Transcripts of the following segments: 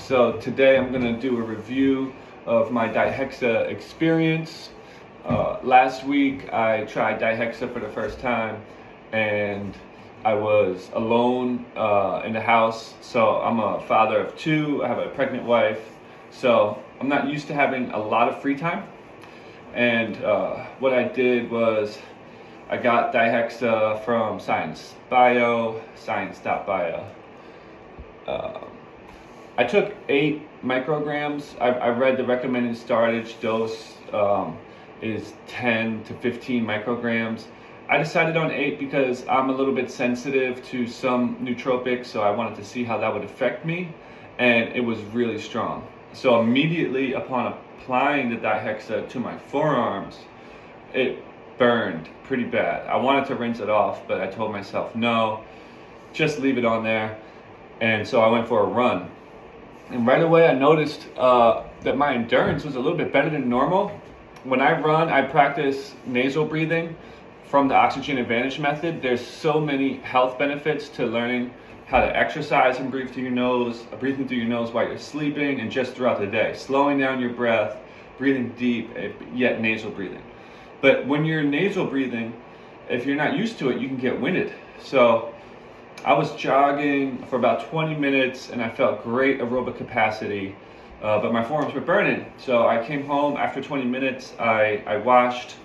So today I'm going to do a review of my Dihexa experience. Last week I tried Dihexa for the first time and I was alone in the house. So I'm a father of two, I have a pregnant wife, so I'm not used to having a lot of free time. And what I did was I got Dihexa from science.bio. I took 8 micrograms. I read the recommended startage dose is 10 to 15 micrograms. I decided on 8 because I'm a little bit sensitive to some nootropics, so I wanted to see how that would affect me, and it was really strong. So immediately upon applying the Dihexa to my forearms, it burned pretty bad. I wanted to rinse it off, but I told myself, no, just leave it on there. And so I went for a run. And right away I noticed that my endurance was a little bit better than normal. When I run, I practice nasal breathing from the Oxygen Advantage method. There's so many health benefits to learning how to exercise and breathe through your nose, breathing through your nose while you're sleeping and just throughout the day. Slowing down your breath, breathing deep, yet nasal breathing. But when you're nasal breathing, if you're not used to it, you can get winded. So I was jogging for about 20 minutes and I felt great aerobic capacity, but my forearms were burning. So I came home after 20 minutes, I washed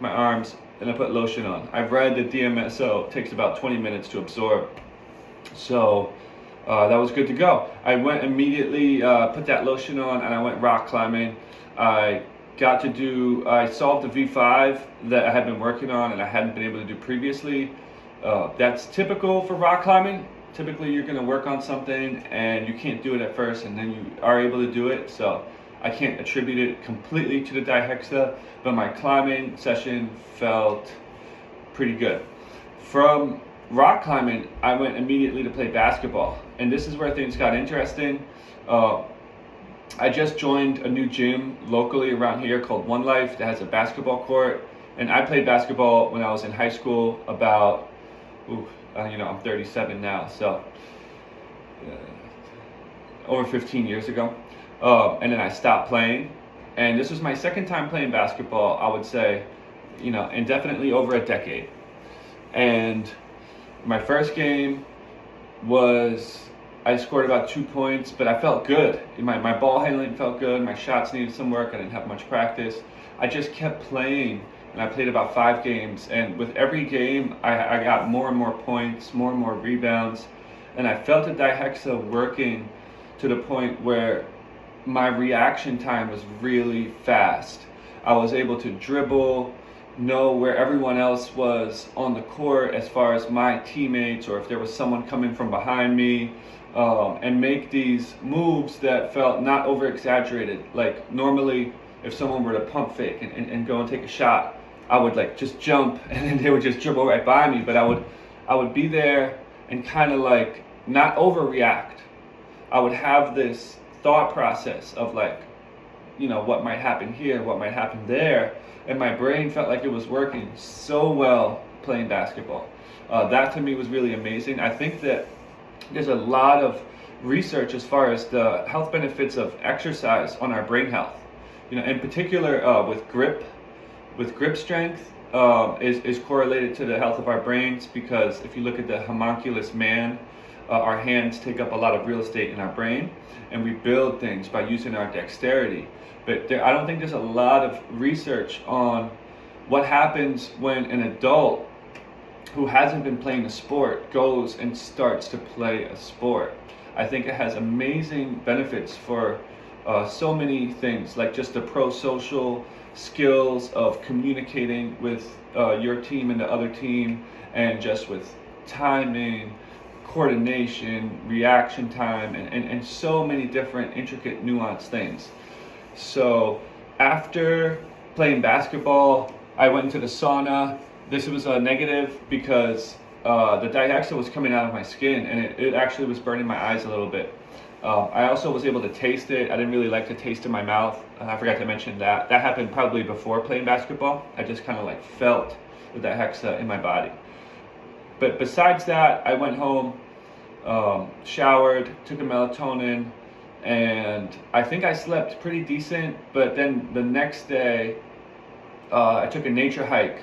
my arms and I put lotion on. I've read that DMSO takes about 20 minutes to absorb. So that was good to go. I went immediately, put that lotion on, and I went rock climbing. I solved the V5 that I had been working on and I hadn't been able to do previously. That's typical for rock climbing. Typically you're going to work on something and you can't do it at first, and then you are able to do it. So I can't attribute it completely to the Dihexa, but my climbing session felt pretty good. From rock climbing, I went immediately to play basketball, and this is where things got interesting. I just joined a new gym locally around here called One Life that has a basketball court, and I played basketball when I was in high school about I'm 37 now, so over 15 years ago. And then I stopped playing, and this was my second time playing basketball, I would say, in definitely over a decade. And my first game I scored about 2 points, but I felt good. My ball handling felt good, my shots needed some work, I didn't have much practice. I just kept playing, and I played about 5 games, and with every game I got more and more points, more and more rebounds, and I felt the Dihexa working to the point where my reaction time was really fast. I was able to dribble, know where everyone else was on the court as far as my teammates, or if there was someone coming from behind me, and make these moves that felt not over exaggerated. Like normally if someone were to pump fake and go and take a shot, I would just jump and then they would just dribble right by me, but I would be there and kind of not overreact. I would have this thought process of what might happen here, what might happen there, and my brain felt like it was working so well playing basketball. That to me was really amazing. I think that there's a lot of research as far as the health benefits of exercise on our brain health. In particular with grip strength is correlated to the health of our brains, because if you look at the homunculus man, our hands take up a lot of real estate in our brain, and we build things by using our dexterity. But I don't think there's a lot of research on what happens when an adult who hasn't been playing a sport goes and starts to play a sport. I think it has amazing benefits for so many things, like just the pro-social skills of communicating with your team and the other team, and just with timing, coordination, reaction time, and so many different intricate nuanced things. So after playing basketball, I went into the sauna. This was a negative because the Dihexa was coming out of my skin, and it actually was burning my eyes a little bit. I also was able to taste it. I didn't really like the taste in my mouth. I forgot to mention that. That happened probably before playing basketball. I just kind of felt the Dihexa in my body. But besides that, I went home, showered, took a melatonin, and I think I slept pretty decent. But then the next day, I took a nature hike.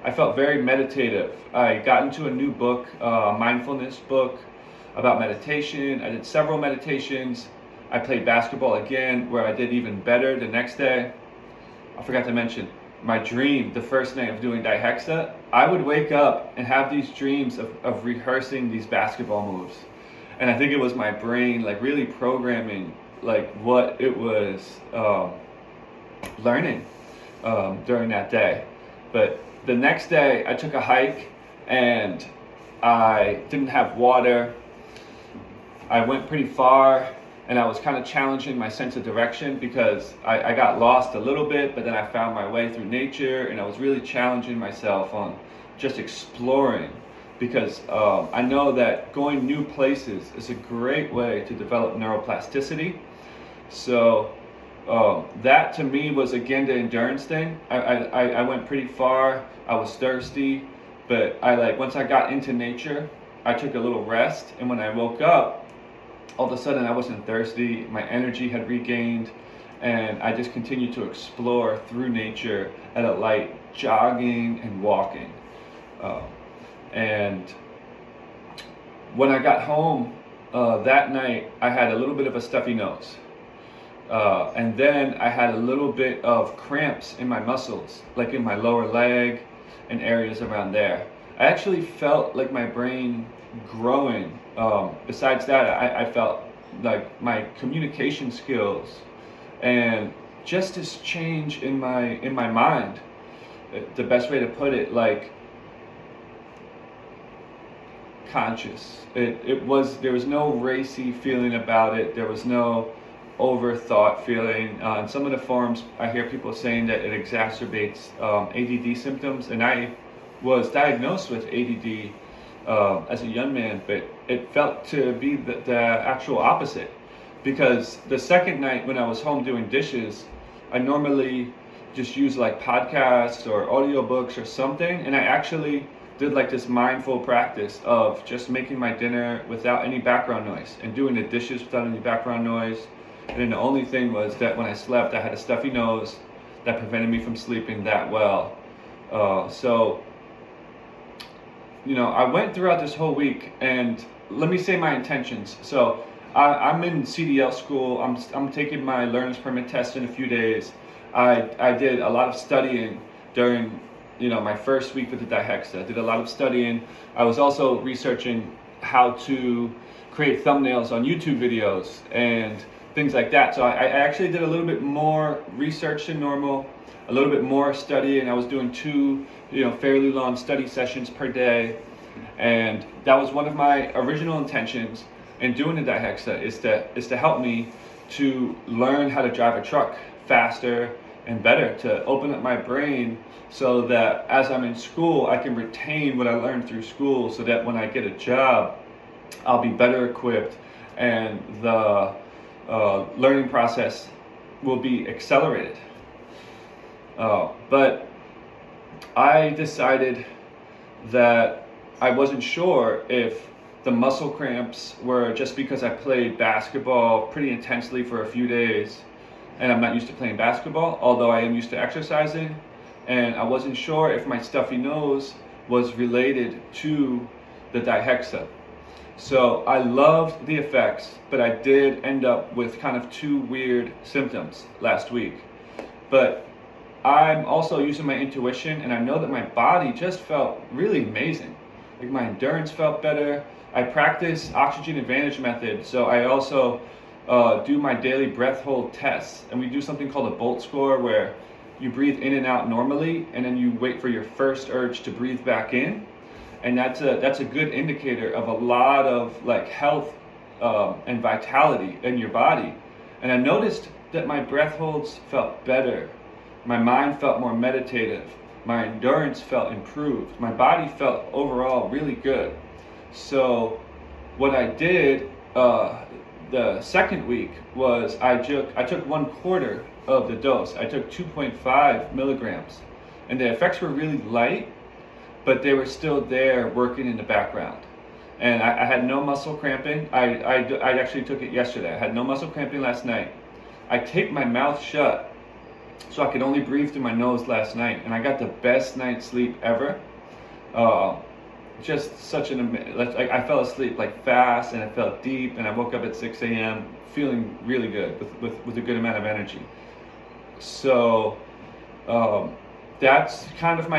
I felt very meditative. I got into a new book, mindfulness book about meditation. I did several meditations. I played basketball again, where I did even better the next day. I forgot to mention my dream the first night of doing Dihexa. I would wake up and have these dreams of rehearsing these basketball moves. And I think it was my brain like really programming like what it was learning during that day. But the next day I took a hike and I didn't have water. I went pretty far and I was kind of challenging my sense of direction because I got lost a little bit, but then I found my way through nature, and I was really challenging myself on just exploring, because I know that going new places is a great way to develop neuroplasticity. So that to me was again the endurance thing. I went pretty far. I was thirsty, but once I got into nature, I took a little rest, and when I woke up, all of a sudden I wasn't thirsty, my energy had regained, and I just continued to explore through nature at a light, jogging and walking. And when I got home that night, I had a little bit of a stuffy nose. And then I had a little bit of cramps in my muscles, like in my lower leg and areas around there. I actually felt like my brain growing. Besides that, I felt like my communication skills and just this change in my mind. The best way to put it, like conscious. There was no racy feeling about it. There was no overthought feeling. In some of the forums, I hear people saying that it exacerbates ADD symptoms, and I was diagnosed with ADD as a young man, but it felt to be the actual opposite, because the second night when I was home doing dishes, I normally just use like podcasts or audiobooks or something, and I actually did like this mindful practice of just making my dinner without any background noise and doing the dishes without any background noise. And then the only thing was that when I slept, I had a stuffy nose that prevented me from sleeping that well. So I went throughout this whole week, and let me say my intentions. So I'm in CDL school. I'm taking my learner's permit test in a few days. I did a lot of studying during my first week with the Dihexa. I did a lot of studying. I was also researching how to create thumbnails on YouTube videos and things like that. So I actually did a little bit more research than normal, a little bit more studying. I was doing 2 fairly long study sessions per day, and that was one of my original intentions in doing the Dihexa, is to help me to learn how to drive a truck faster and better, to open up my brain so that as I'm in school, I can retain what I learned through school, so that when I get a job, I'll be better equipped, and the learning process will be accelerated. But I decided that I wasn't sure if the muscle cramps were just because I played basketball pretty intensely for a few days, and I'm not used to playing basketball, although I am used to exercising. And I wasn't sure if my stuffy nose was related to the Dihexa. So I loved the effects, but I did end up with kind of 2 weird symptoms last week. But I'm also using my intuition, and I know that my body just felt really amazing. Like my endurance felt better. I practice oxygen advantage method, so I also do my daily breath hold tests, and we do something called a Bolt score, where you breathe in and out normally, and then you wait for your first urge to breathe back in, and that's a good indicator of a lot of like health and vitality in your body. And I noticed that my breath holds felt better, my mind felt more meditative, my endurance felt improved, my body felt overall really good. So what I did the second week was I took 1/4 of the dose. I took 2.5 milligrams, and the effects were really light, but they were still there working in the background. and I had no muscle cramping. I actually took it yesterday. I had no muscle cramping last night. I taped my mouth shut so I could only breathe through my nose last night, and I got the best night's sleep ever. Just such like I fell asleep like fast, and it felt deep, and I woke up at 6 a.m. feeling really good with a good amount of energy. So that's kind of my